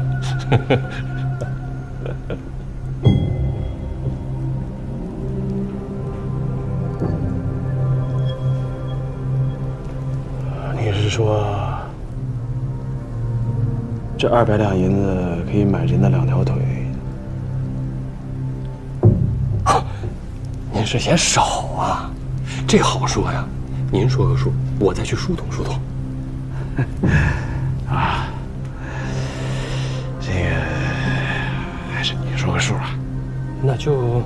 你是说，这200两银子可以买人的2条腿？您是嫌少啊？这好说呀，您说个数，我再去疏通疏通。啊，这个还是你说个数啊？那就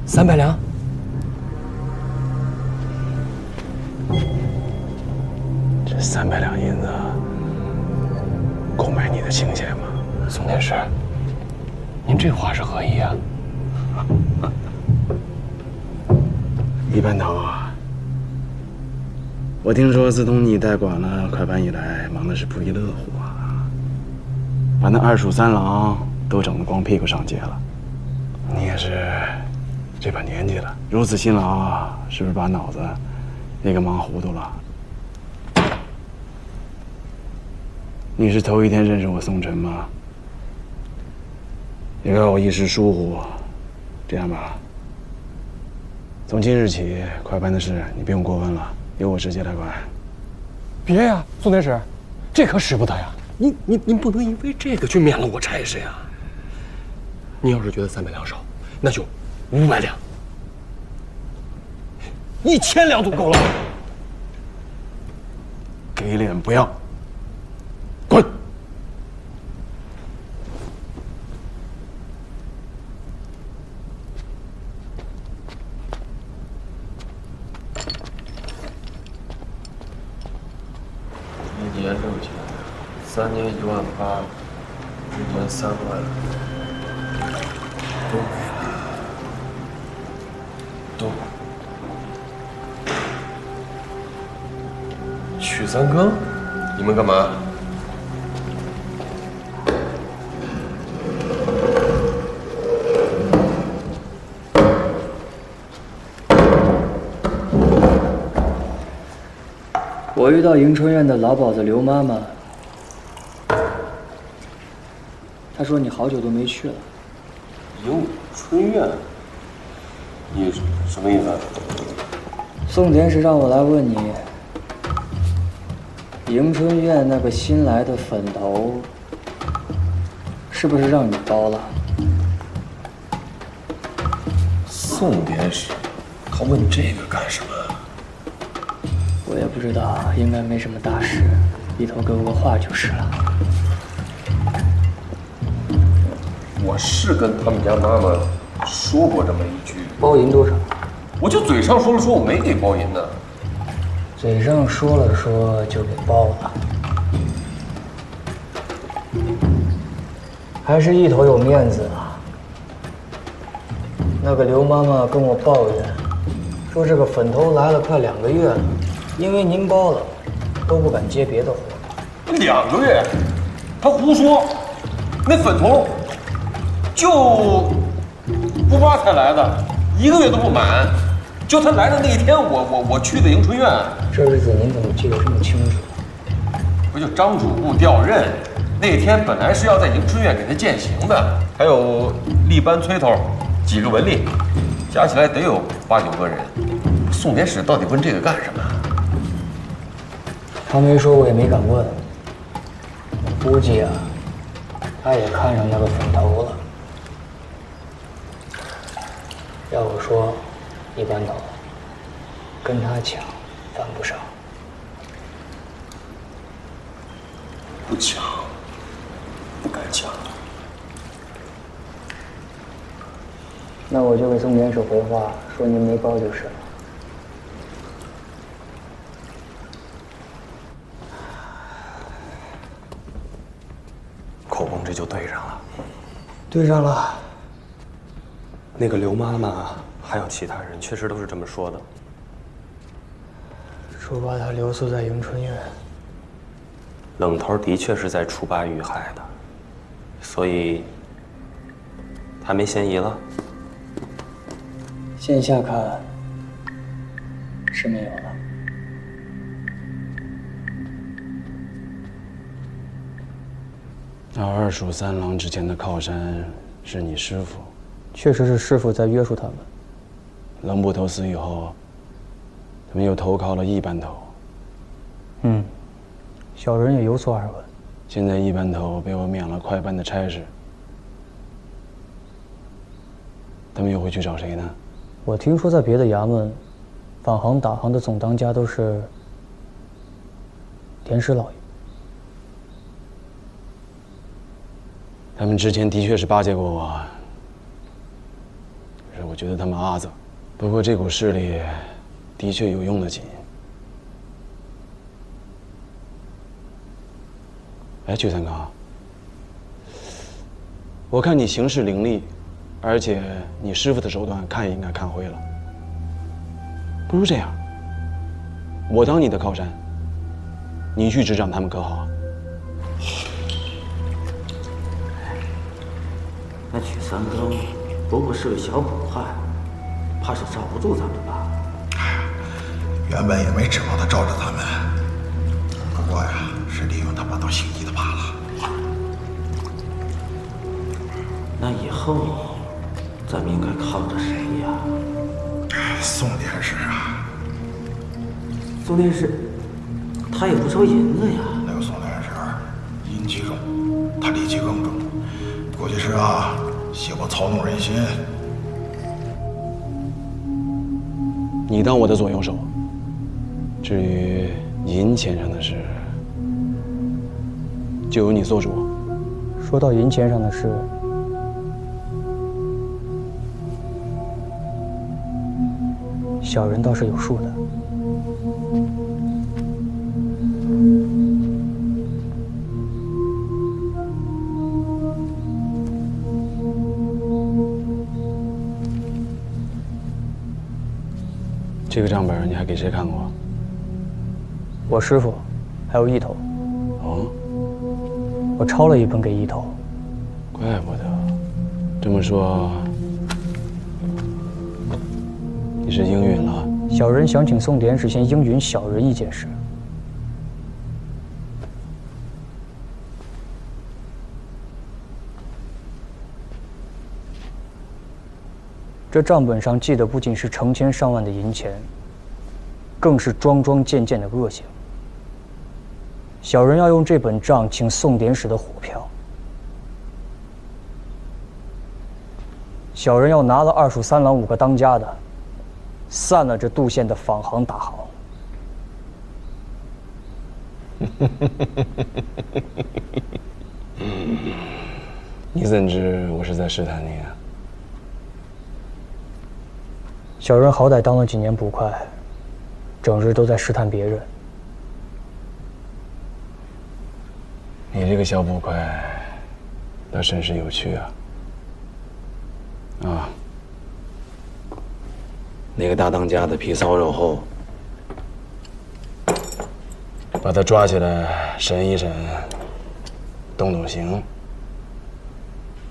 300两。这300两银子够买你的清闲吗？宋典史，您这话是何意啊？一班头啊，我听说自从你代管了快班以来，忙的是不亦乐乎啊，把那2署3郎都整得光屁股上街了。你也是这把年纪了，如此辛劳啊，是不是把脑子也给忙糊涂了？你是头一天认识我宋晨吗？也怪我一时疏忽。这样吧，从今日起，快班的事你不用过问了，由我直接来管。别呀，宋典史，这可使不得呀！您不能因为这个去免了我差事呀！您要是觉得300两少，那就500两，1000两就够了。给脸不要，滚！1年6000，3年18000，1年3万。都没了，都许三更，你们干嘛？我遇到迎春院的老鸨子刘妈妈，她说你好久都没去了。迎春院，你什么意思啊？宋田是让我来问你，迎春院那个新来的粉头，是不是让你包了？宋典史，他问这个干什么？我也不知道，应该没什么大事，一头给我个话就是了。我是跟他们家妈妈说过这么一句，包银多少？我就嘴上说了说，我没给包银呢。嘴上说了说就给包了，还是一头有面子啊。那个刘妈妈跟我抱怨，说这个粉头来了快2个月了，因为您包了，都不敢接别的活。2个月？他胡说，那粉头就不发才来的，1个月都不满。就他来的那一天，我去的迎春院。这日子您怎么记得这么清楚？不就张主簿调任那天，本来是要在迎春院给他践行的，还有立班催头几个文吏，加起来得有8、9个人。宋典史到底问这个干什么？他没说，我也没敢问。我估计啊，他也看上那个粉头了。要我说，一般头跟他抢，犯不上。不抢，不敢抢。那我就给宋典史回话，说您没包就是了。口供这就对上了。对上了。那个刘妈妈还有其他人，确实都是这么说的。说把他留宿在迎春院。冷头的确是在初8遇害的，所以他没嫌疑了。现下看是没有了。那2署3郎之前的靠山是你师傅？确实是师傅在约束他们。冷捕头死以后，他们又投靠了一班头。小人也有所耳闻。现在一班头被我免了快班的差事，他们又会去找谁呢？我听说在别的衙门，反行打行的总当家都是田师老爷。他们之前的确是巴结过我，可是我觉得他们阿杂。不过这股势力的确有用得紧。哎，曲三刚，我看你行事伶俐，而且你师傅的手段看也应该看会了。不如这样，我当你的靠山，你去执掌他们可好？那曲三更不过是个小捕快，怕是罩不住咱们吧？原本也没指望他罩着咱们，不过呀，是利用他把道行医的罢了。那以后咱们应该靠着谁呀？宋典史啊。宋典史，他也不收银子呀。那个宋典史阴气重，他戾气更重，估计是啊，喜欢操弄人心。你当我的左右手，至于银钱上的事，就由你做主。说到银钱上的事，小人倒是有数的。这个账本你还给谁看过？我师傅，还有一头。哦，我抄了一本给一头。怪不得。这么说，你是应允了？小人想请宋典史先应允小人一件事。这账本上记的不仅是成千上万的银钱，更是桩桩件件的恶行。小人要用这本账请宋典史的火票。小人要拿了二蜀三郎5个当家的，散了这杜县的坊行大行。你怎知我是在试探你啊？小人好歹当了几年捕快，整日都在试探别人。你这个小捕快，倒甚是有趣啊！啊，那个大当家的皮糙肉厚，把他抓起来审一审，动动刑，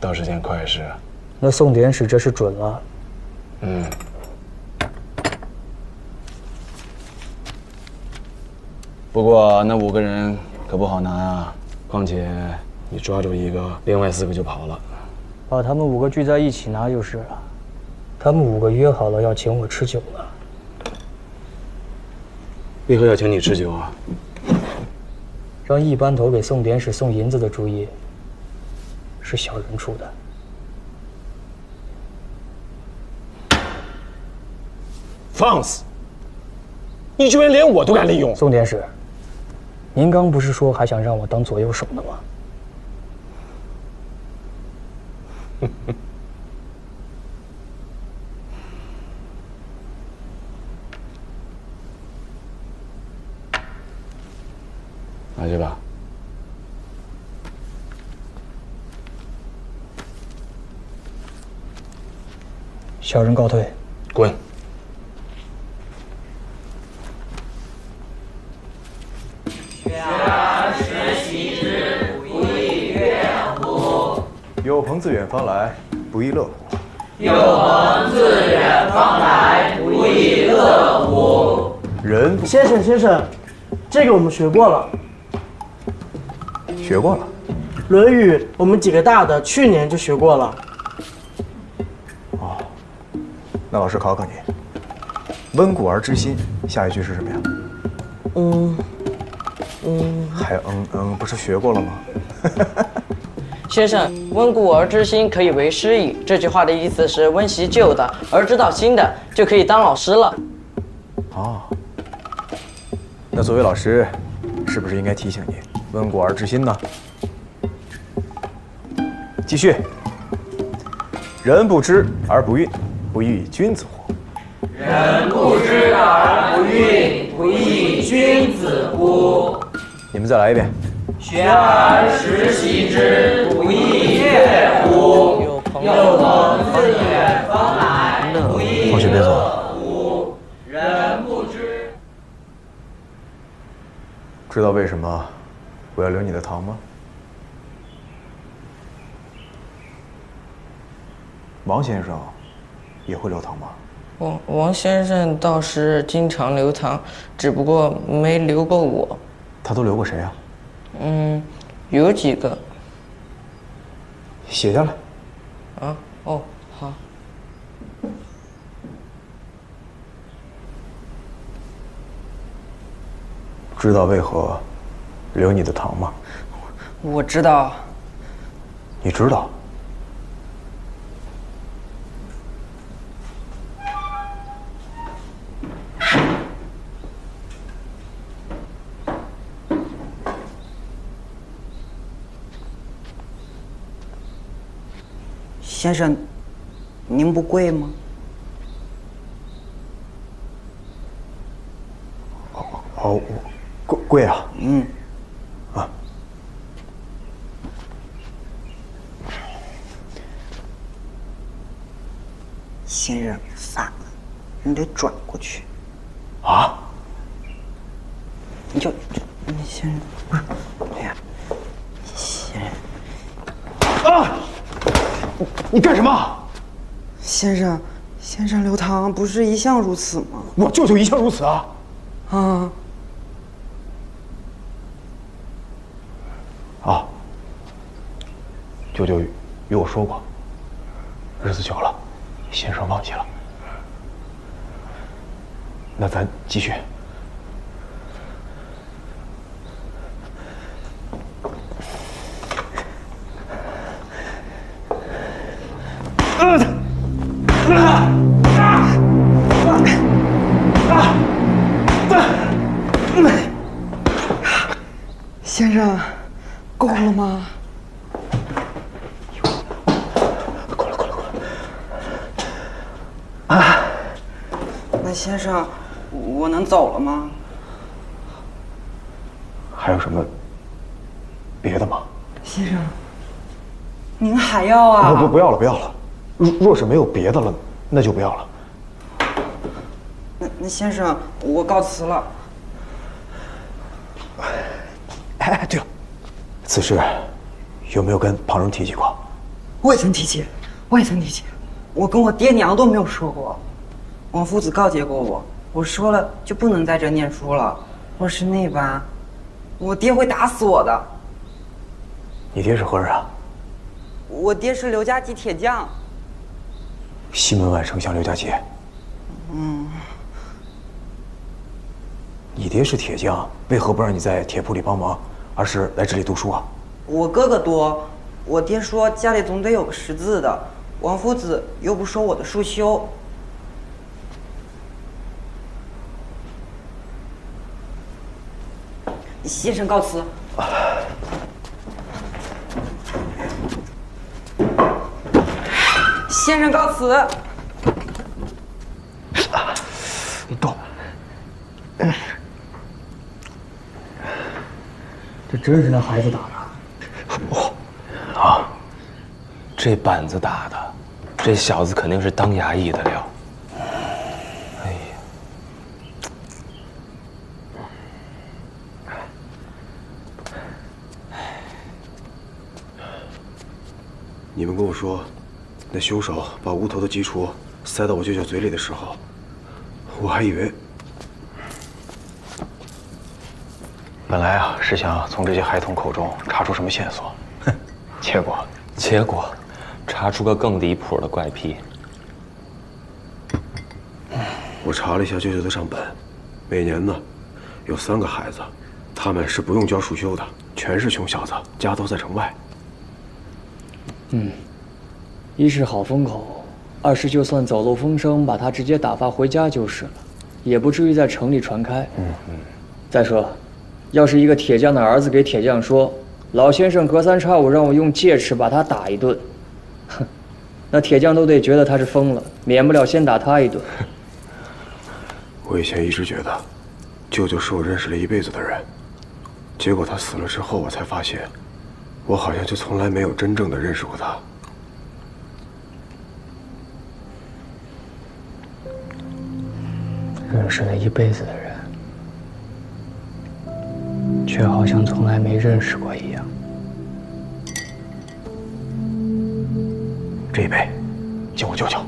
倒是件快事啊。那宋典史这是准了。嗯。不过那5个人可不好拿啊，况且你抓住一个，另外4个就跑了。把他们5个聚在一起拿就是了。他们5个约好了要请我吃酒了。为何要请你吃酒啊？让一班头给宋典史送银子的主意，是小人出的。放肆！你居然连我都敢利用！宋典史，您刚不是说还想让我当左右手呢吗？拿去吧。小人告退。滚！有朋自远方来，不亦乐乎？有朋自远方来，不亦乐乎？人先生，这个我们学过了。学过了，《论语》我们几个大的去年就学过了。哦，那老师考考你，“温故而知新”下一句是什么呀？还不是学过了吗？先生，“温故而知新”可以为师矣。这句话的意思是温习旧的，而知道新的，就可以当老师了。哦，那作为老师，是不是应该提醒你“温故而知新”呢？继续，“人不知而不愠，不亦乐君子乎？”人不知而不愠，不亦君子乎？你们再来一遍。学而时习之，不亦乐乎？有朋自远方来，不亦乐乎？人不知。知道为什么我要留你的堂吗？王先生也会留堂吗？王先生倒是经常留堂，只不过没留过我。他都留过谁啊？有几个。写下来。啊，哦，好。知道为何留你的堂吗？我知道。你知道？先生，您不贵吗？哦，贵啊！啊，先生，算了，你得转过去。啊？你先生不是，哎呀，先生啊！你干什么？先生，刘唐不是一向如此吗？我舅舅一向如此啊！啊！啊！舅舅与我说过，日子久了，先生忘记了。那咱继续。先生，够了吗？够了。啊！那先生，我能走了吗？还有什么别的吗？先生，您还要啊？不要了。若是没有别的了，那就不要了。那先生，我告辞了。哎，对了，此事有没有跟旁人提起过？我也曾提起，我跟我爹娘都没有说过。王夫子告诫过我，我说了就不能在这念书了。若是那般，我爹会打死我的。你爹是何人啊？我爹是刘家集铁匠。西门外丞相刘家集。你爹是铁匠，为何不让你在铁铺里帮忙，而是来这里读书啊？我哥哥多，我爹说家里总得有个识字的，王夫子又不收我的束修。先生告辞。先生告辞。你动。这真是那孩子打的。啊，这板子打的，这小子肯定是当衙役的料。哎呀，你们跟我说，那凶手把无头的鸡雏塞到我舅舅嘴里的时候，我还以为……本来啊是想从这些孩童口中查出什么线索，哼，结果查出个更离谱的怪癖。我查了一下舅舅的账本，每年呢有3个孩子，他们是不用交束修的，全是穷小子，家都在城外。一是好封口，二是就算走漏风声，把他直接打发回家就是了，也不至于在城里传开。再说，要是一个铁匠的儿子给铁匠说，老先生隔3差5让我用戒尺把他打一顿，哼，那铁匠都得觉得他是疯了，免不了先打他一顿。我以前一直觉得，舅舅是我认识了一辈子的人，结果他死了之后，我才发现，我好像就从来没有真正的认识过他。认识了一辈子的人，却好像从来没认识过一样。这一杯，敬我舅舅。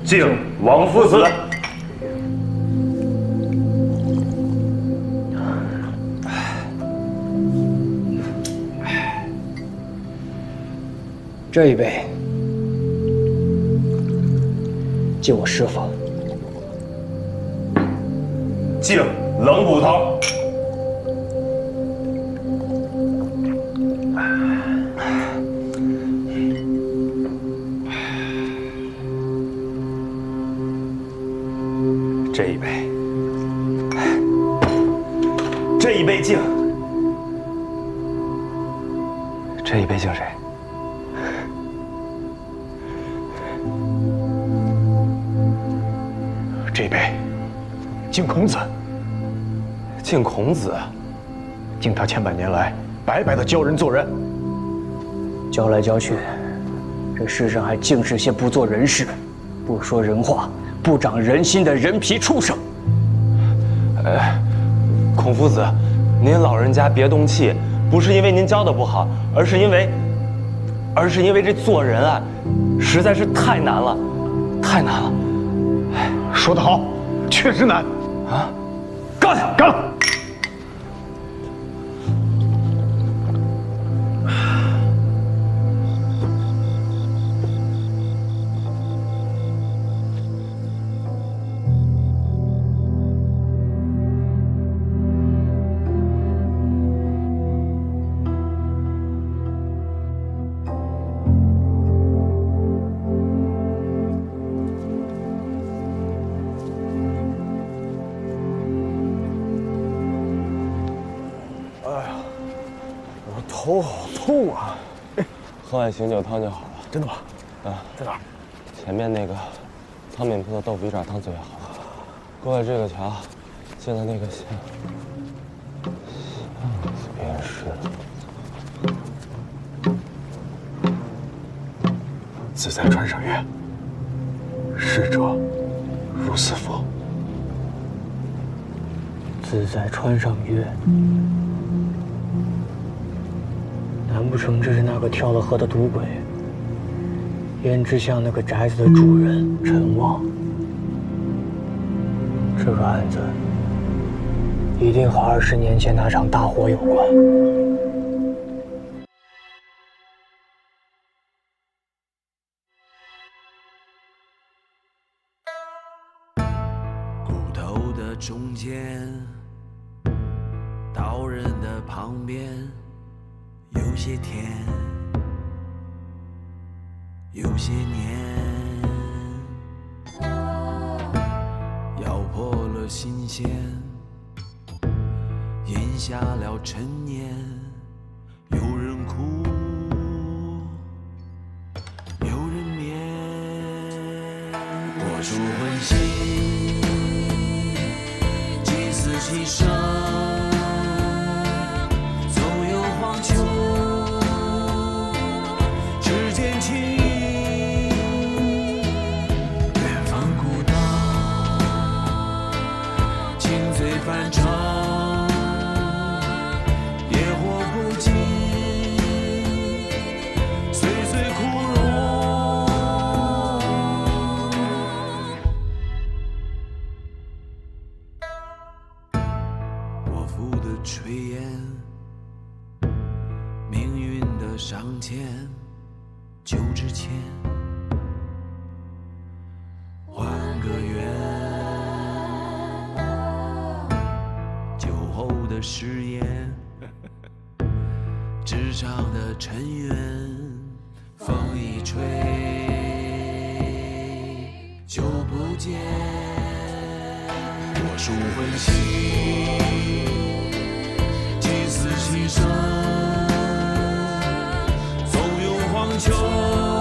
敬王夫子。这一杯，敬我师傅。敬冷骨头。这一杯，这一杯敬。这一杯敬谁？这一杯敬孔子。敬孔子，敬他千百年来白白的教人做人。教来教去，这世上还净是些不做人事。不说人话、不长人心的人皮畜生！孔夫子，您老人家别动气，不是因为您教的不好，而是因为这做人啊，实在是太难了，太难了。说得好，确实难啊！干他，干！头好痛啊！喝碗醒酒汤就好了。真的吗？啊，在哪儿？前面那个汤饼铺的豆腐鱼爪汤最好。过了这个桥，进了那个巷子便是。自在川上曰：“逝者如斯夫。”自在川上曰。难不成这是那个跳了河的赌鬼？胭脂巷那个宅子的主人陈旺。这个案子一定和20年前那场大火有关。骨头的中间，刀刃的旁边。有些甜，有些黏，咬破了新鲜，咽下了陈年。有人哭，有人眠。我属魂心，祭祀其生。反常，野火不尽，岁岁枯荣。我负的炊烟，命运的上签，旧之前，换个圆。誓言，纸上的尘缘，风一吹就不见。我属魂心，祭祀其生，纵有黄秋。